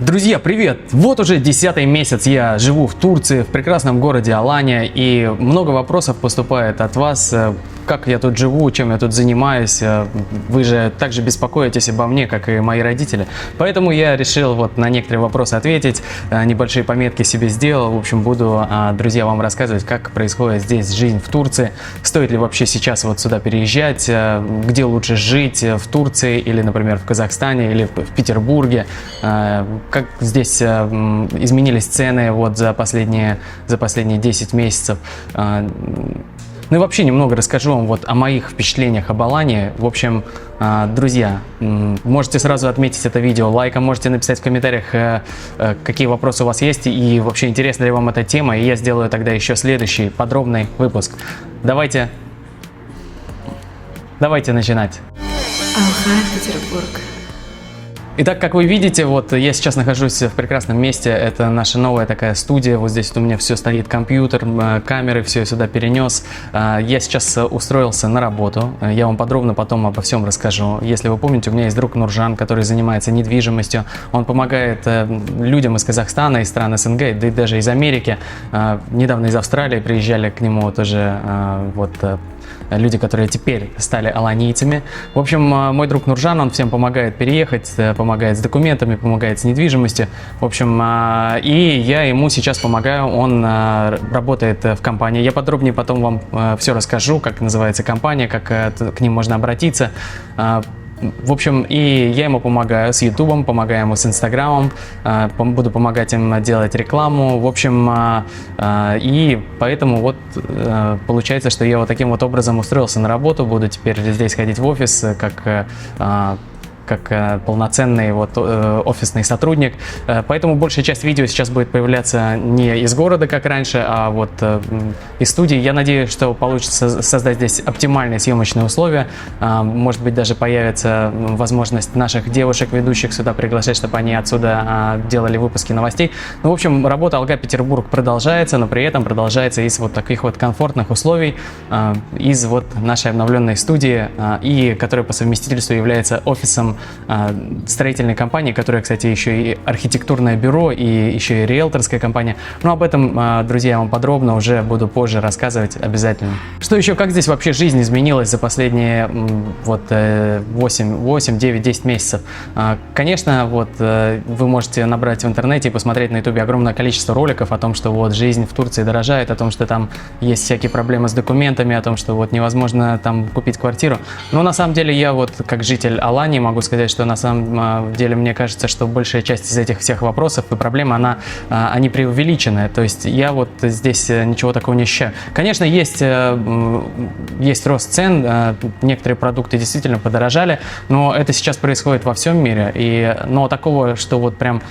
Друзья, привет! Вот уже 10-й месяц я живу в Турции, в прекрасном городе Алания, и много вопросов поступает от вас, как я тут живу, чем я тут занимаюсь. Вы же также беспокоитесь обо мне, как и мои родители. Поэтому я решил вот на некоторые вопросы ответить, небольшие пометки себе сделал. В общем, буду, друзья, вам рассказывать, как происходит здесь жизнь в Турции, стоит ли вообще сейчас вот сюда переезжать, где лучше жить, в Турции или, например, в Казахстане или в Петербурге. Как здесь изменились цены вот за последние 10 месяцев. Ну и вообще немного расскажу вам вот о моих впечатлениях об Алании. В общем, друзья, можете сразу отметить это видео лайком, можете написать в комментариях, какие вопросы у вас есть и вообще интересна ли вам эта тема, и я сделаю тогда еще следующий подробный выпуск. Давайте начинать. Алхай, Петербург. Итак, как вы видите, вот я сейчас нахожусь в прекрасном месте. Это наша новая такая студия. Вот здесь вот у меня все стоит, компьютер, камеры, все я сюда перенес. Я сейчас устроился на работу. Я вам подробно потом обо всем расскажу. Если вы помните, у меня есть друг Нуржан, который занимается недвижимостью. Он помогает людям из Казахстана, из стран СНГ, да и даже из Америки. Недавно из Австралии приезжали к нему тоже люди, которые теперь стали аланийцами. В общем, мой друг Нуржан, он всем помогает переехать, помогает с документами, помогает с недвижимостью. В общем, и я ему сейчас помогаю, он работает в компании. Я подробнее потом вам все расскажу, как называется компания, как к ним можно обратиться. В общем, и я ему помогаю с Ютубом, помогаю ему с Инстаграмом, буду помогать им делать рекламу, в общем, и поэтому вот получается, что я вот таким вот образом устроился на работу, буду теперь здесь ходить в офис, как полноценный вот офисный сотрудник. Поэтому большая часть видео сейчас будет появляться не из города, как раньше, а вот из студии. Я надеюсь, что получится создать здесь оптимальные съемочные условия. Может быть, даже появится возможность наших девушек-ведущих сюда приглашать, чтобы они отсюда делали выпуски новостей. Ну, в общем, работа Алга Петербург продолжается, но при этом продолжается из вот таких вот комфортных условий, из вот нашей обновленной студии, и которая по совместительству является офисом строительной компании, которая, кстати, еще и архитектурное бюро, и еще и риэлторская компания. Но об этом, друзья, я вам подробно уже буду позже рассказывать обязательно. Что еще, как здесь вообще жизнь изменилась за последние вот 8, 9, 10 месяцев? Конечно, вот вы можете набрать в интернете и посмотреть на ютубе огромное количество роликов о том, что вот жизнь в Турции дорожает, о том, что там есть всякие проблемы с документами, о том, что вот невозможно там купить квартиру. Но на самом деле я вот как житель Алании могу сказать, что на самом деле мне кажется, что большая часть из этих всех вопросов и проблем, они преувеличены. То есть я вот здесь ничего такого не ощущаю. Конечно, есть рост цен, некоторые продукты действительно подорожали, но это сейчас происходит во всем мире. Но такого, что вот прям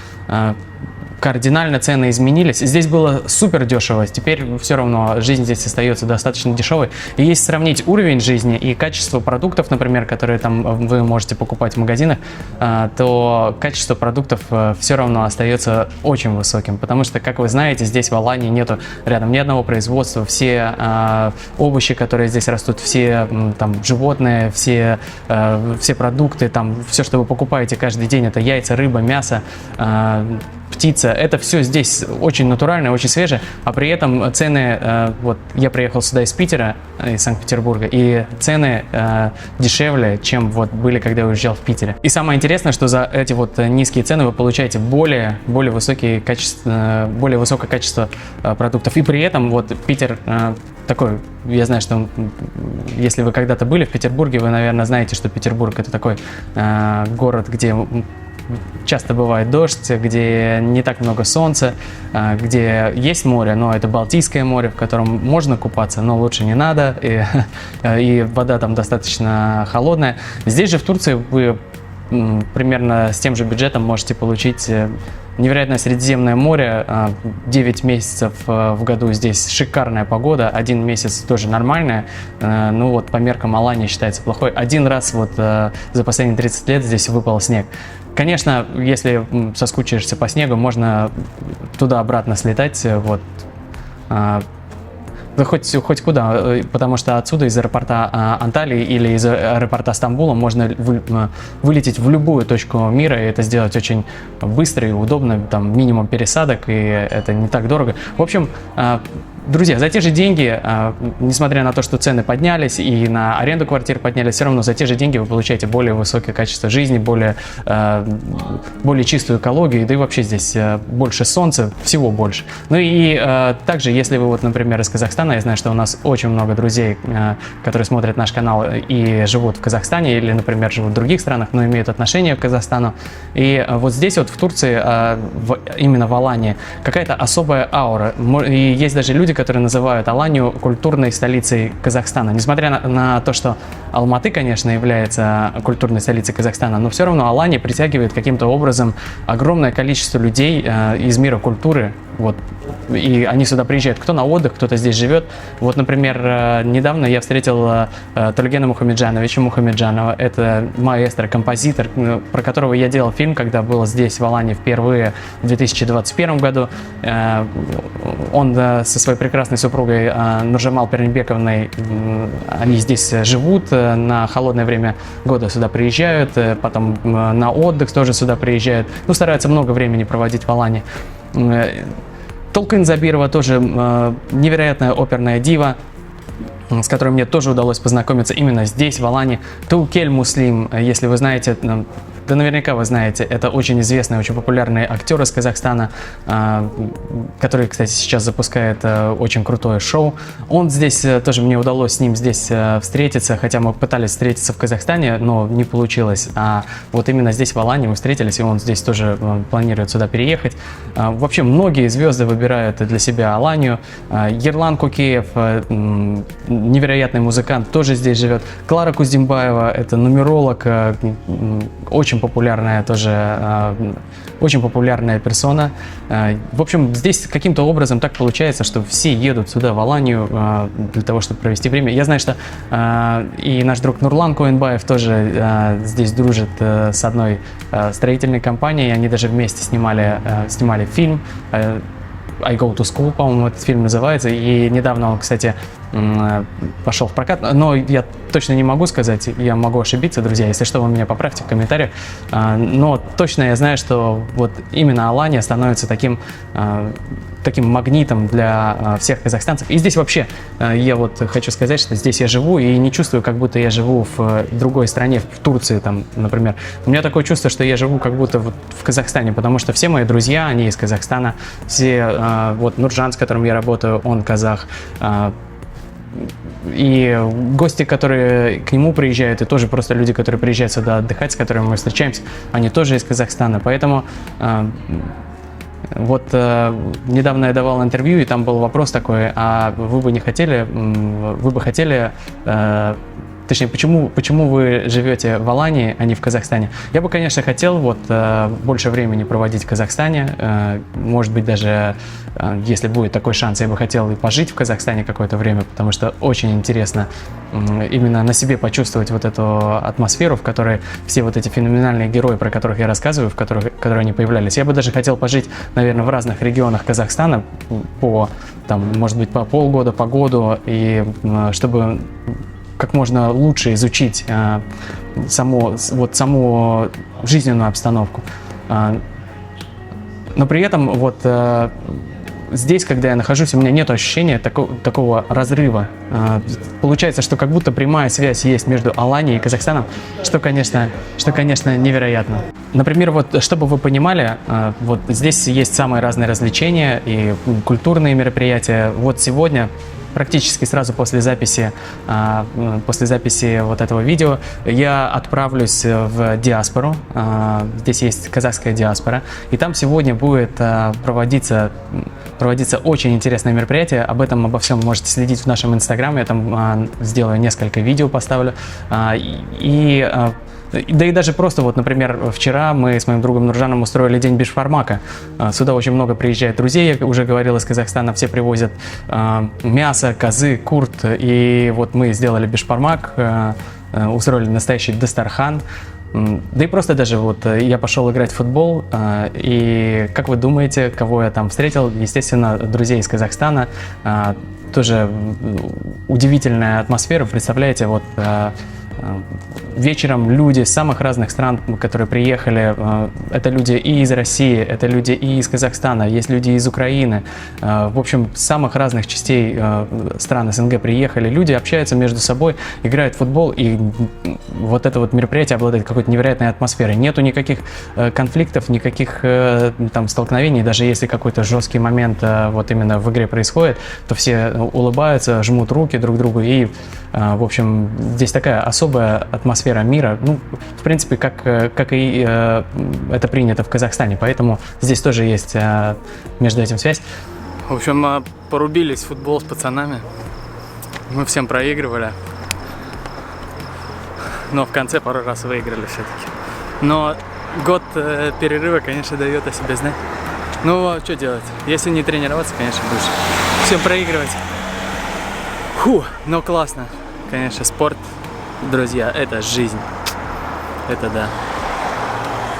кардинально цены изменились. Здесь было супер дешево, теперь все равно жизнь здесь остается достаточно дешевой. И если сравнить уровень жизни и качество продуктов, например, которые там вы можете покупать в магазинах, то качество продуктов все равно остается очень высоким, потому что, как вы знаете, здесь в Алании нету рядом ни одного производства, все овощи, которые здесь растут, все там животные, все продукты, там все, что вы покупаете каждый день, это яйца, рыба, мясо, птица, это все здесь очень натуральное, очень свежее, а при этом цены, вот я приехал сюда из Питера, из Санкт-Петербурга, и цены дешевле, чем вот были, когда я уезжал в Питере. И самое интересное, что за эти вот низкие цены вы получаете более высокое качество продуктов, и при этом вот Питер такой, я знаю, что если вы когда-то были в Петербурге, вы, наверное, знаете, что Петербург это такой город, где часто бывает дождь, где не так много солнца, где есть море, но это Балтийское море, в котором можно купаться, но лучше не надо, и вода там достаточно холодная. Здесь же в Турции вы примерно с тем же бюджетом можете получить невероятное Средиземное море, 9 месяцев в году здесь шикарная погода, 1 месяц тоже нормальная, ну вот по меркам Алании считается плохой. Один раз вот за последние 30 лет здесь выпал снег. Конечно, если соскучишься по снегу, можно туда-обратно слетать, вот. Да хоть куда, потому что отсюда из аэропорта Анталии или из аэропорта Стамбула можно вылететь в любую точку мира, и это сделать очень быстро и удобно, там минимум пересадок, и это не так дорого. В общем, друзья, за те же деньги, несмотря на то, что цены поднялись и на аренду квартир поднялись, все равно за те же деньги вы получаете более высокое качество жизни, более чистую экологию, да и вообще здесь больше солнца, всего больше. Ну и также, если вы, вот, например, из Казахстана, я знаю, что у нас очень много друзей, которые смотрят наш канал и живут в Казахстане или, например, живут в других странах, но имеют отношение к Казахстану. И вот здесь вот в Турции, именно в Алании, какая-то особая аура. И есть даже люди, которые называют Аланию культурной столицей Казахстана. Несмотря на то, что Алматы, конечно, является культурной столицей Казахстана, но все равно Алания притягивает каким-то образом огромное количество людей из мира культуры. Вот. И они сюда приезжают, кто на отдых, кто-то здесь живет. Вот, например, недавно я встретил Тольгена Мухамеджановича Мухамеджанова. Это маэстро, композитор, про которого я делал фильм, когда был здесь, в Алании, впервые в 2021 году. Он со своей прекрасной супругой Нуржамал Пернебековной, они здесь живут, на холодное время года сюда приезжают, потом на отдых тоже сюда приезжают. Ну, стараются много времени проводить в Алании. Толкын Забирова тоже невероятная оперная дива, с которой мне тоже удалось познакомиться именно здесь, в Алании. Туукель Муслим, если вы знаете, да наверняка вы знаете, это очень известный, очень популярный актер из Казахстана, который, кстати, сейчас запускает очень крутое шоу. Он здесь, тоже мне удалось с ним здесь встретиться, хотя мы пытались встретиться в Казахстане, но не получилось. А вот именно здесь, в Алании, мы встретились, и он здесь тоже планирует сюда переехать. Вообще, многие звезды выбирают для себя Аланию. Ерлан Кукеев, невероятный музыкант, тоже здесь живет. Клара Куздимбаева, это нумеролог, очень популярная тоже, очень популярная персона. В общем, здесь каким-то образом так получается, что все едут сюда, в Аланию, для того, чтобы провести время. Я знаю, что и наш друг Нурлан Коенбаев тоже здесь дружит с одной строительной компанией. Они даже вместе снимали фильм I Go to School, по-моему, этот фильм называется. И недавно он, кстати, пошел в прокат, но я точно не могу сказать, я могу ошибиться, друзья, если что, вы меня поправьте в комментариях, но точно я знаю, что вот именно Алания становится таким магнитом для всех казахстанцев. И здесь вообще, я вот хочу сказать, что здесь я живу и не чувствую, как будто я живу в другой стране, в Турции, там, например. У меня такое чувство, что я живу как будто вот в Казахстане, потому что все мои друзья, они из Казахстана, все, вот Нуржан, с которым я работаю, он казах, и гости, которые к нему приезжают, и тоже просто люди, которые приезжают сюда отдыхать, с которыми мы встречаемся, они тоже из Казахстана. Поэтому вот недавно я давал интервью, и там был вопрос такой: а вы бы хотели, точнее, почему вы живете в Алании, а не в Казахстане? Я бы, конечно, хотел больше времени проводить в Казахстане. Может быть, даже если будет такой шанс, я бы хотел и пожить в Казахстане какое-то время, потому что очень интересно именно на себе почувствовать вот эту атмосферу, в которой все вот эти феноменальные герои, про которых я рассказываю, которые они появлялись. Я бы даже хотел пожить, наверное, в разных регионах Казахстана может быть, по полгода, по году, и чтобы как можно лучше изучить саму жизненную обстановку. Но при этом здесь, когда я нахожусь, у меня нет ощущения такого разрыва. Получается, что как будто прямая связь есть между Аланией и Казахстаном, что, конечно, невероятно. Например, чтобы вы понимали, здесь есть самые разные развлечения и культурные мероприятия. Вот сегодня, практически сразу после записи вот этого видео, я отправлюсь в диаспору. Здесь есть казахская диаспора, и там сегодня будет проводиться очень интересное мероприятие. Обо всем можете следить в нашем инстаграме. Я там сделаю несколько видео, поставлю. Да и даже просто, например, вчера мы с моим другом Нуржаном устроили день бешбармака. Сюда очень много приезжает друзей, я уже говорил, из Казахстана. Все привозят мясо, козы, курт. И вот мы сделали бешбармак, устроили настоящий дастархан. Да и просто даже я пошел играть в футбол, и как вы думаете, кого я там встретил? Естественно, друзей из Казахстана. тоже удивительная атмосфера. Представляете, вот вечером люди с самых разных стран, которые приехали, это люди и из России, это люди и из Казахстана, есть люди из Украины, в общем, с самых разных частей стран СНГ приехали, люди общаются между собой, играют в футбол, и вот это вот мероприятие обладает какой-то невероятной атмосферой. Нету никаких конфликтов, никаких там столкновений, даже если какой-то жесткий момент вот именно в игре происходит, то все улыбаются, жмут руки друг другу, и, в общем, здесь такая особая атмосфера мира, ну, в принципе, как и это принято в Казахстане, поэтому здесь тоже есть между этим связь. В общем, порубились в футбол с пацанами, мы всем проигрывали, но в конце пару раз выиграли все-таки. Но год перерыва, конечно, дает о себе знать. Ну, что делать? Если не тренироваться, конечно, будешь всем проигрывать. Фу, но классно. Конечно, спорт, друзья, это жизнь. Это да.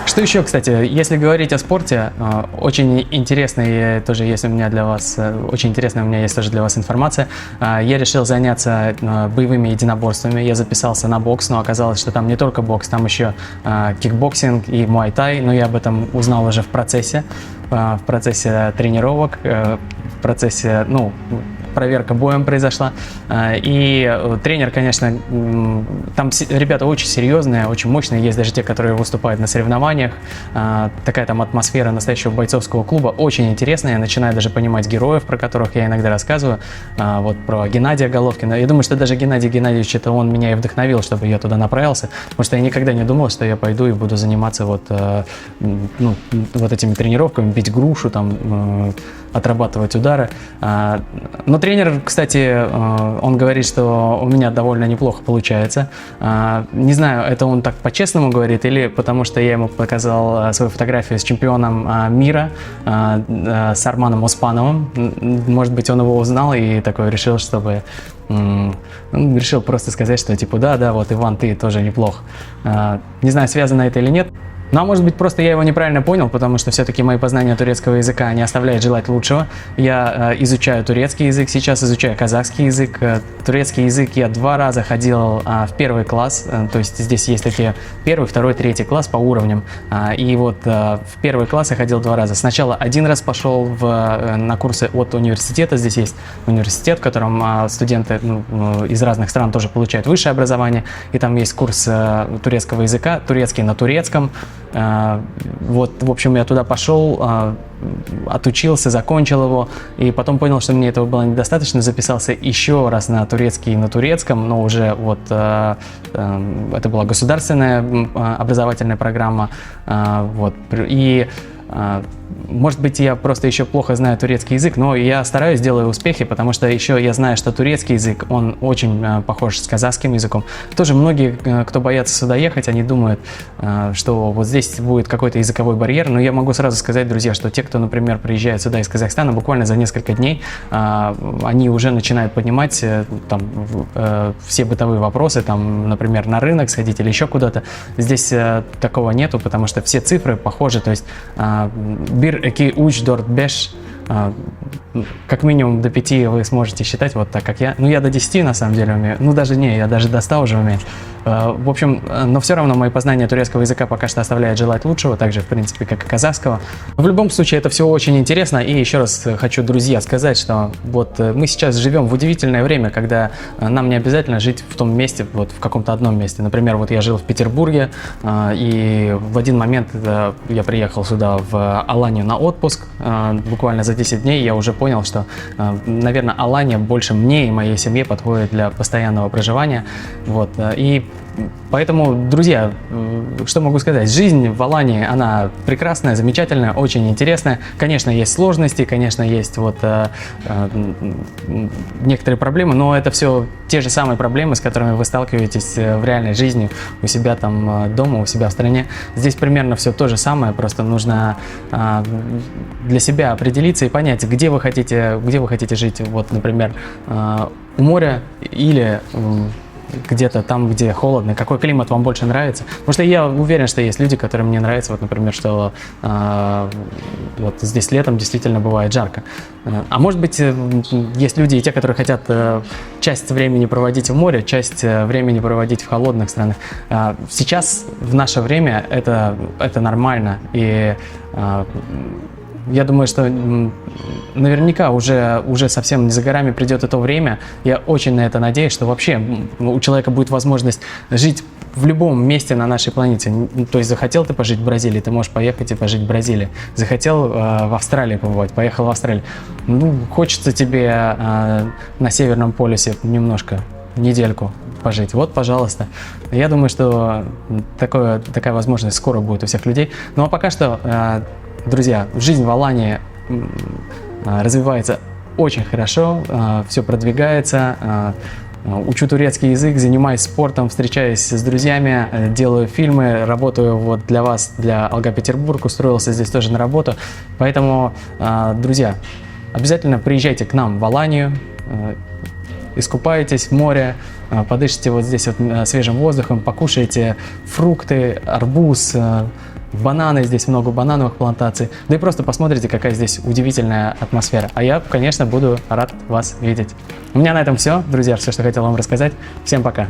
Что еще, кстати, если говорить о спорте, очень интересный тоже есть у меня для вас, очень интересная у меня есть тоже для вас информация. Я решил заняться боевыми единоборствами, я записался на бокс, но оказалось, что там не только бокс, там еще кикбоксинг и муай-тай, но я об этом узнал уже в процессе тренировок, в процессе, ну, проверка боем произошла, и тренер, конечно, там ребята очень серьезные, очень мощные, есть даже те, которые выступают на соревнованиях, такая там атмосфера настоящего бойцовского клуба, очень интересная, я начинаю даже понимать героев, про которых я иногда рассказываю, вот про Геннадия Головкина, я думаю, что даже Геннадий Геннадьевич, это он меня и вдохновил, чтобы я туда направился, потому что я никогда не думал, что я пойду и буду заниматься вот, ну, вот этими тренировками, бить грушу, там, отрабатывать удары. Но тренер, кстати, он говорит, что у меня довольно неплохо получается. Не знаю, это он так по-честному говорит или потому что я ему показал свою фотографию с чемпионом мира, с Арманом Оспановым. Может быть, он его узнал и такой решил, чтобы... решил просто сказать, что типа да, вот Иван, ты тоже неплох. Не знаю, связано это или нет. Ну, а может быть, просто я его неправильно понял, потому что все-таки мои познания турецкого языка не оставляют желать лучшего. Я изучаю турецкий язык, сейчас изучаю казахский язык. Турецкий язык я 2 раза ходил в 1 класс, то есть здесь есть такие 1, 2, 3 класс по уровням. И вот в 1 класс я ходил 2 раза. Сначала 1 раз пошел на курсы от университета, здесь есть университет, в котором студенты из разных стран тоже получают высшее образование, и там есть курс турецкого языка, турецкий на турецком. Вот, в общем, я туда пошел, отучился, закончил его, и потом понял, что мне этого было недостаточно, записался еще раз на турецкий на турецком, но уже вот это была государственная образовательная программа, вот, и может быть, я просто еще плохо знаю турецкий язык, но я стараюсь, делаю успехи, потому что еще я знаю, что турецкий язык, он очень похож с казахским языком. Тоже многие, кто боятся сюда ехать, они думают, что вот здесь будет какой-то языковой барьер, но я могу сразу сказать, друзья, что те, кто, например, приезжает сюда из Казахстана, буквально за несколько дней, они уже начинают понимать там, все бытовые вопросы, там, например, на рынок сходить или еще куда-то. Здесь такого нету, потому что все цифры похожи, то есть бир эки уч дорт беш, как минимум до 5 вы сможете считать вот так, как я. Ну, я до 10 на самом деле умею. Ну, даже не, я даже до 100 уже умею. В общем, но все равно мои познания турецкого языка пока что оставляют желать лучшего, так же, в принципе, как и казахского. В любом случае, это все очень интересно. И еще раз хочу, друзья, сказать, что вот мы сейчас живем в удивительное время, когда нам не обязательно жить в том месте, вот в каком-то одном месте. Например, вот я жил в Петербурге, и в один момент я приехал сюда, в Аланию, на отпуск. Буквально за 10 дней я уже понял, что, наверное, Алания больше мне и моей семье подходит для постоянного проживания. Вот. И поэтому, друзья, что могу сказать? Жизнь в Алании, она прекрасная, замечательная, очень интересная. Конечно, есть сложности, конечно, есть вот некоторые проблемы, но это все те же самые проблемы, с которыми вы сталкиваетесь в реальной жизни у себя там дома, у себя в стране. Здесь примерно все то же самое, просто нужно для себя определиться и понять, где вы хотите жить. Вот, например, у моря или где-то там, где холодно, какой климат вам больше нравится. Потому что я уверен, что есть люди, которым не нравится, вот, например, что вот здесь летом действительно бывает жарко. А может быть, есть люди и те, которые хотят часть времени проводить в море, часть времени проводить в холодных странах. Сейчас, в наше время, это нормально. И я думаю, что наверняка уже совсем не за горами придет это время. Я очень на это надеюсь, что вообще у человека будет возможность жить в любом месте на нашей планете. То есть захотел ты пожить в Бразилии, ты можешь поехать и пожить в Бразилии. Захотел в Австралии побывать, поехал в Австралию. Ну, хочется тебе на Северном полюсе немножко, недельку пожить. Вот, пожалуйста. Я думаю, что такая возможность скоро будет у всех людей. Ну а пока что, друзья, жизнь в Алании развивается очень хорошо, все продвигается. Учу турецкий язык, занимаюсь спортом, встречаюсь с друзьями, делаю фильмы, работаю вот для вас, для Алга Петербург, устроился здесь тоже на работу. Поэтому, друзья, обязательно приезжайте к нам в Аланию, искупайтесь в море, подышите вот здесь вот свежим воздухом, покушайте фрукты, арбуз, бананы, здесь много банановых плантаций, да и просто посмотрите, какая здесь удивительная атмосфера. А я, конечно, буду рад вас видеть. У меня на этом все, друзья, все, что хотел вам рассказать. Всем пока!